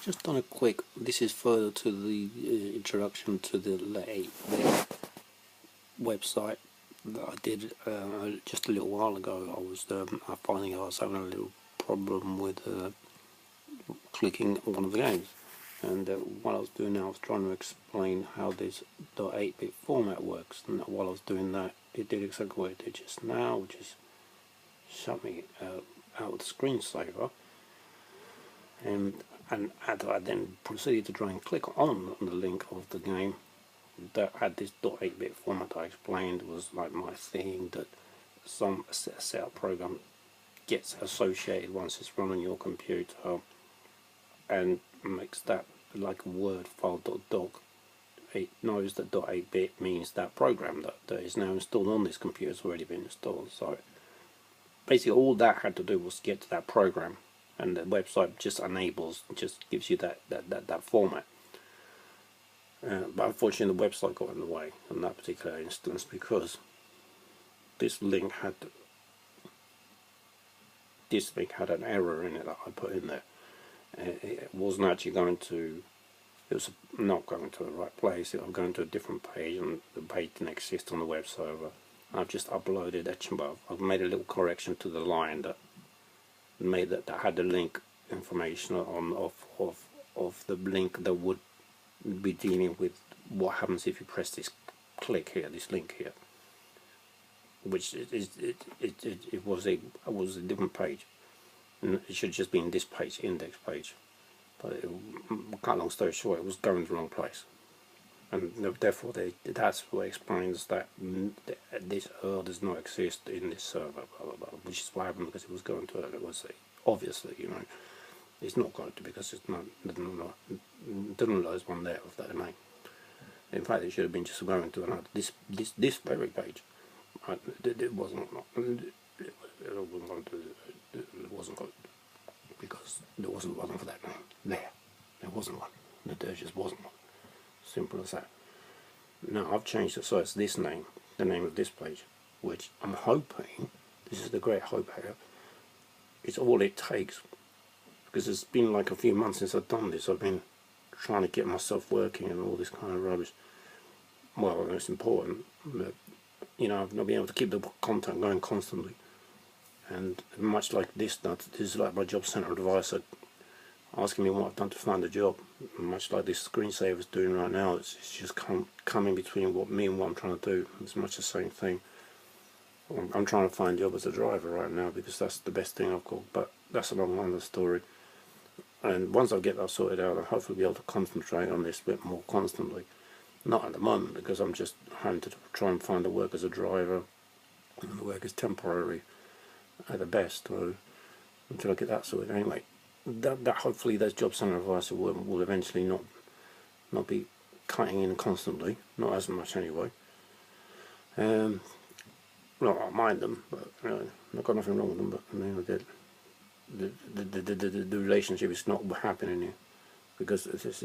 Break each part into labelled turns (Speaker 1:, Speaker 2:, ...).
Speaker 1: just done a quick, this is further to the introduction to the website that I did just a little while ago. I was finding I was having a little problem with clicking one of the games, and what I was doing now, I was trying to explain how this .8-bit format works, and while I was doing that, it did exactly what it did just now, which is shut me out of the screensaver. And I then proceeded to try and click on the link of the game that had this .8-bit format I explained was like my thing, that some setup program gets associated once it's run on your computer and makes that like a Word file .doc. It knows that .8-bit means that program that is now installed on this computer has already been installed. So basically all that had to do was get to that program, and the website just gives you that format. But unfortunately the website got in the way in that particular instance, because this link had an error in it that I put in there. It wasn't actually going to, it was not going to the right place. It was going to a different page, and the page didn't exist on the web server. I've just uploaded it, I've made a little correction to the line that made that had the link information of the link that would be dealing with what happens if you press this link here, which it was a different page, and it should just be in this page, index page. But cut long story short, it was going to the wrong place, and therefore that's what explains that this error does not exist in this server, blah, blah, blah, which is what happened, because it was going to it was obviously, it's not going to, because it's not doesn't know there's one there of that name. In fact, it should have been just going to another this very page. It wasn't going to, because there wasn't one for that name. There wasn't one. There just wasn't one. Simple as that. Now I've changed it so it's this name, the name of this page, which I'm hoping, this is the great hope here, it's all it takes, because it's been like a few months since I've done this. I've been trying to get myself working and all this kind of rubbish. Well, it's important, but I've not been able to keep the content going constantly. And much like this is like my job center advisor asking me what I've done to find a job. Much like this screensaver is doing right now, it's just coming between what I'm trying to do. It's much the same thing. I'm trying to find a job as a driver right now, because that's the best thing I've got, but that's a long line of the story. And once I get that sorted out, I'll hopefully be able to concentrate on this a bit more constantly. Not at the moment, because I'm just having to try and find a work as a driver, and the work is temporary at the best, so until I get that sorted. Anyway, that hopefully those job centre advisor will eventually not be cutting in constantly, not as much anyway. Well, I don't mind them, but I've got nothing wrong with them. But the relationship is not happening here, because it's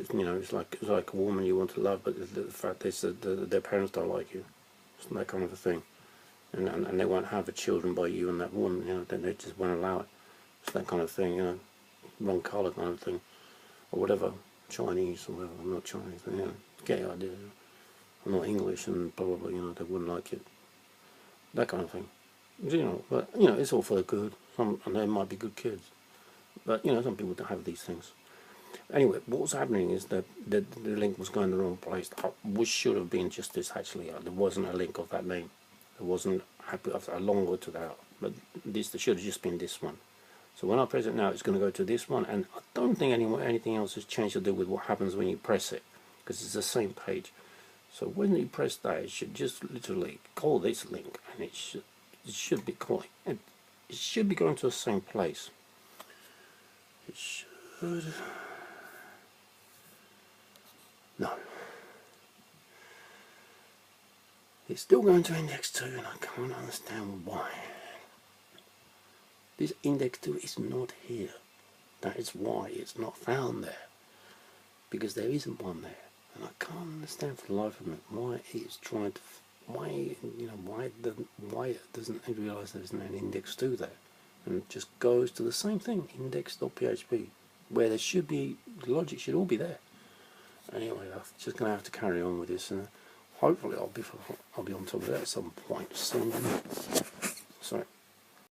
Speaker 1: like a woman you want to love, but the fact is that their parents don't like you. It's that kind of a thing, and they won't have the children by you and that woman. Then they just won't allow it. It's that kind of thing. Wrong colour kind of thing, or whatever. Chinese or whatever. I'm not Chinese. Get the idea. I'm not English, and probably they wouldn't like it. That kind of thing. But it's all for the good. And they might be good kids, but some people don't have these things. Anyway, what was happening is that the link was going the wrong place, which should have been just this. Actually, there wasn't a link of that name. There wasn't. I long to that, but this should have just been this one. So when I press it now, it's going to go to this one, and I don't think anything else has changed to do with what happens when you press it, because it's the same page. So when you press that, it should just literally call this link, and it should be calling. It should be going to the same place. It should. No. It's still going to index 2, and I can't understand why. This index 2 is not here. That is why it's not found there. Because there isn't one there. And I can't understand for the life of me why it's trying to, why it doesn't realise there's an index 2 there. And it just goes to the same thing, index.php, where there should be the logic should all be there. Anyway, I'm just going to have to carry on with this, and hopefully I'll be on top of that at some point soon. Sorry.